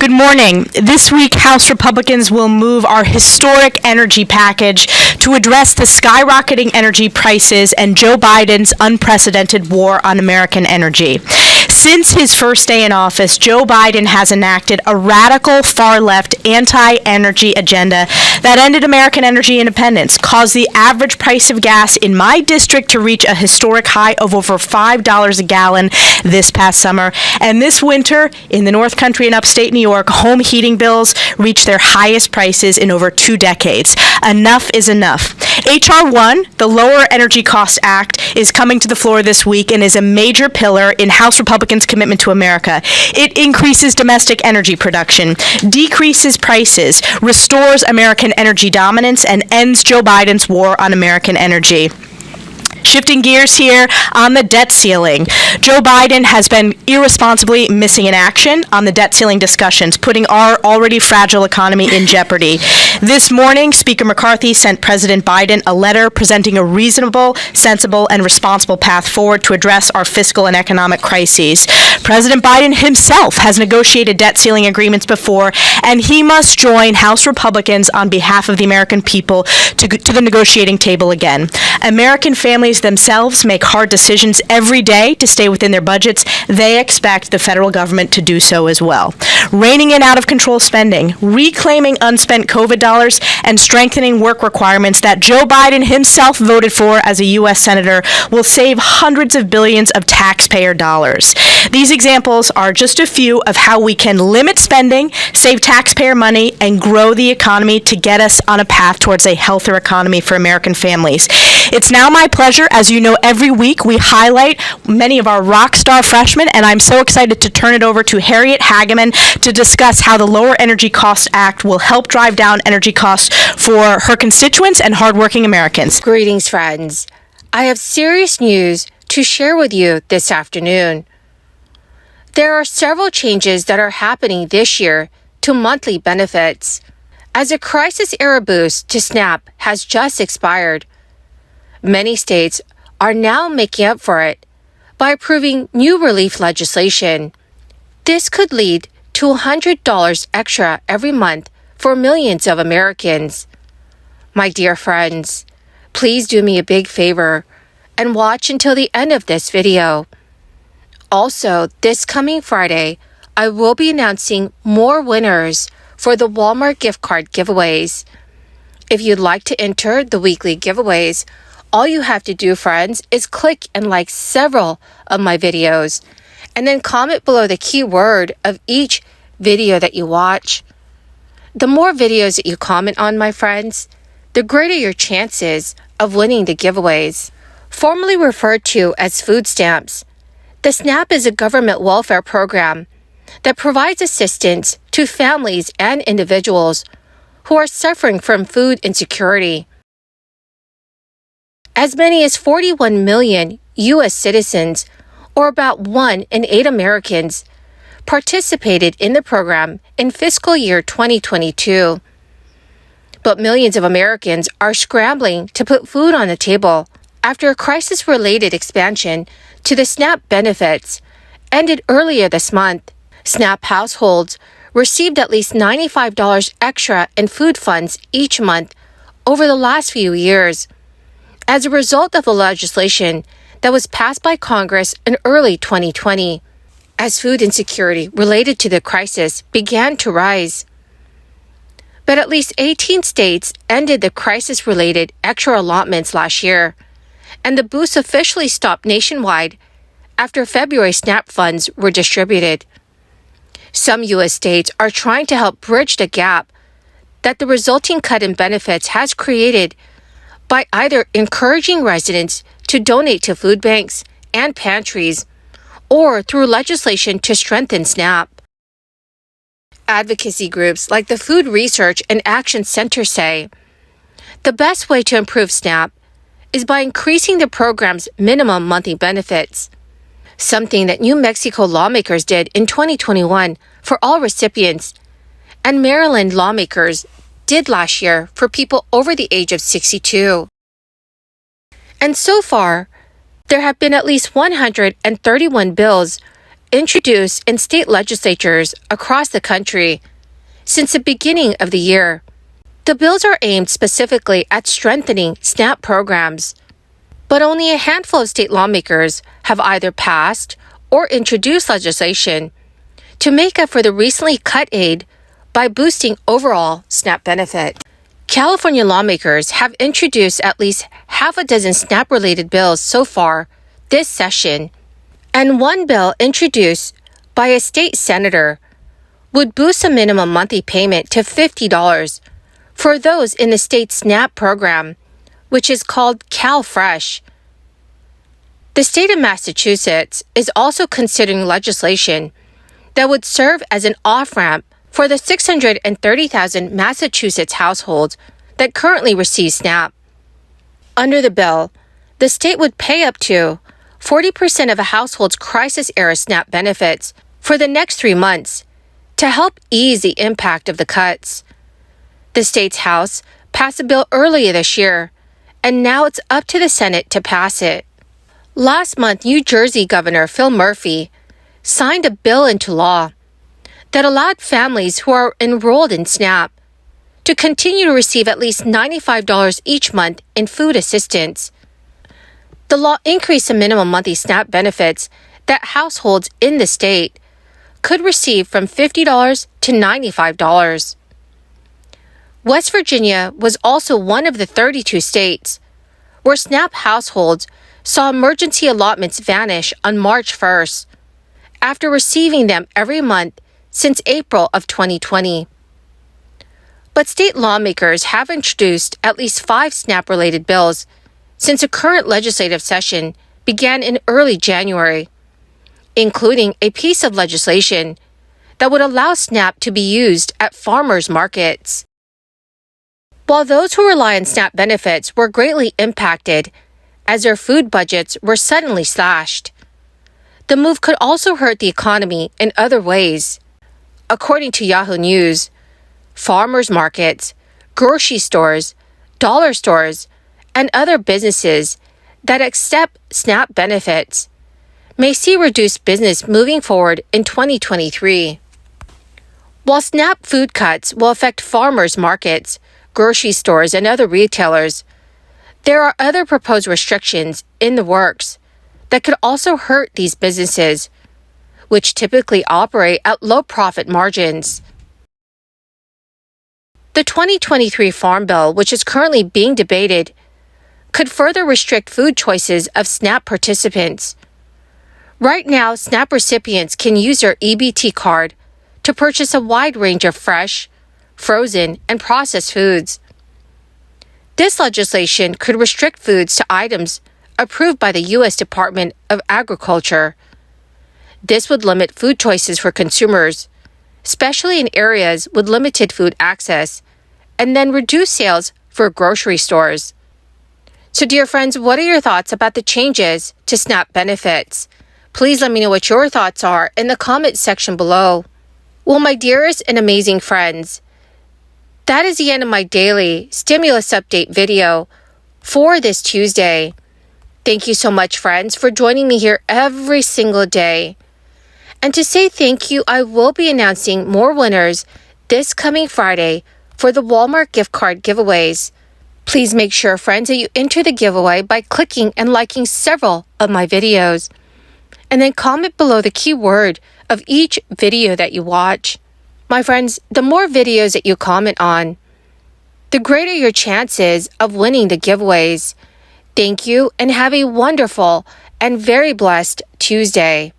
Good morning. This week, House Republicans will move our historic energy package to address the skyrocketing energy prices and Joe Biden's unprecedented war on American energy. Since his first day in office, Joe Biden has enacted a radical far-left anti-energy agenda that ended American energy independence, caused the average price of gas in my district to reach a historic high of over $5 a gallon this past summer, and this winter in the North Country and upstate New York, home heating bills reached their highest prices in over 2 decades. Enough is enough. H.R. 1, the Lower Energy Cost Act, is coming to the floor this week and is a major pillar in House Republicans' commitment to America. It increases domestic energy production, decreases prices, restores American energy dominance, and ends Joe Biden's war on American energy. Shifting gears here on the debt ceiling. Joe Biden has been irresponsibly missing in action on the debt ceiling discussions, putting our already fragile economy in jeopardy. This morning, Speaker McCarthy sent President Biden a letter presenting a reasonable, sensible, and responsible path forward to address our fiscal and economic crises. President Biden himself has negotiated debt ceiling agreements before, and he must join House Republicans on behalf of the American people to the negotiating table again. American families themselves make hard decisions every day to stay within their budgets. They expect the federal government to do so as well. Reining in out-of-control spending, reclaiming unspent COVID dollars, and strengthening work requirements that Joe Biden himself voted for as a U.S. Senator will save hundreds of billions of taxpayer dollars. These examples are just a few of how we can limit spending, save taxpayer money, and grow the economy to get us on a path towards a healthier economy for American families. It's now my pleasure. As you know, every week we highlight many of our rock star freshmen, and I'm so excited to turn it over to Harriet Hageman to discuss how the Lower Energy Cost Act will help drive down energy costs for her constituents and hardworking Americans. Greetings, friends. I have serious news to share with you this afternoon. There are several changes that are happening this year to monthly benefits, as a crisis-era boost to SNAP has just expired. Many states are now making up for it by approving new relief legislation. This could lead to $100 extra every month for millions of Americans. My dear friends, please do me a big favor and watch until the end of this video. Also, this coming Friday, I will be announcing more winners for the Walmart gift card giveaways. If you'd like to enter the weekly giveaways, all you have to do, friends, is click and like several of my videos, and then comment below the keyword of each video that you watch. The more videos that you comment on, my friends, the greater your chances of winning the giveaways. Formerly referred to as food stamps, the SNAP is a government welfare program that provides assistance to families and individuals who are suffering from food insecurity. As many as 41 million U.S. citizens, or about 1 in 8 Americans, participated in the program in fiscal year 2022. But millions of Americans are scrambling to put food on the table after a crisis-related expansion to the SNAP benefits ended earlier this month. SNAP households received at least $95 extra in food funds each month over the last few years, as a result of the legislation that was passed by Congress in early 2020, as food insecurity related to the crisis began to rise. But at least 18 states ended the crisis-related extra allotments last year, and the boost officially stopped nationwide after February SNAP funds were distributed. Some U.S. states are trying to help bridge the gap that the resulting cut in benefits has created by either encouraging residents to donate to food banks and pantries, or through legislation to strengthen SNAP. Advocacy groups like the Food Research and Action Center say the best way to improve SNAP is by increasing the program's minimum monthly benefits, something that New Mexico lawmakers did in 2021 for all recipients, and Maryland lawmakers did last year for people over the age of 62. And so far, there have been at least 131 bills introduced in state legislatures across the country since the beginning of the year. The bills are aimed specifically at strengthening SNAP programs, but only a handful of state lawmakers have either passed or introduced legislation to make up for the recently cut aid by boosting overall SNAP benefit. California lawmakers have introduced at least half a dozen SNAP-related bills so far this session, and one bill introduced by a state senator would boost the minimum monthly payment to $50 for those in the state's SNAP program, which is called CalFresh. The state of Massachusetts is also considering legislation that would serve as an off-ramp for the 630,000 Massachusetts households that currently receive SNAP. Under the bill, the state would pay up to 40% of a household's crisis-era SNAP benefits for the next 3 months to help ease the impact of the cuts. The state's House passed a bill earlier this year, and now it's up to the Senate to pass it. Last month, New Jersey Governor Phil Murphy signed a bill into law that allowed families who are enrolled in SNAP to continue to receive at least $95 each month in food assistance. The law increased the minimum monthly SNAP benefits that households in the state could receive from $50 to $95. West Virginia was also one of the 32 states where SNAP households saw emergency allotments vanish on March 1st after receiving them every month since April of 2020. But state lawmakers have introduced at least 5 SNAP-related bills since the current legislative session began in early January, including a piece of legislation that would allow SNAP to be used at farmers' markets. While those who rely on SNAP benefits were greatly impacted as their food budgets were suddenly slashed, the move could also hurt the economy in other ways. According to Yahoo News, farmers markets, grocery stores, dollar stores, and other businesses that accept SNAP benefits may see reduced business moving forward in 2023. While SNAP food cuts will affect farmers markets, grocery stores, and other retailers, there are other proposed restrictions in the works that could also hurt these businesses, which typically operate at low profit margins. The 2023 Farm Bill, which is currently being debated, could further restrict food choices of SNAP participants. Right now, SNAP recipients can use their EBT card to purchase a wide range of fresh, frozen, and processed foods. This legislation could restrict foods to items approved by the U.S. Department of Agriculture. This would limit food choices for consumers, especially in areas with limited food access, and then reduce sales for grocery stores. So, dear friends, what are your thoughts about the changes to SNAP benefits? Please let me know what your thoughts are in the comment section below. Well, my dearest and amazing friends, that is the end of my daily stimulus update video for this Tuesday. Thank you so much, friends, for joining me here every single day. And to say thank you, I will be announcing more winners this coming Friday for the Walmart gift card giveaways. Please make sure, friends, that you enter the giveaway by clicking and liking several of my videos. And then comment below the keyword of each video that you watch. My friends, the more videos that you comment on, the greater your chances of winning the giveaways. Thank you and have a wonderful and very blessed Tuesday.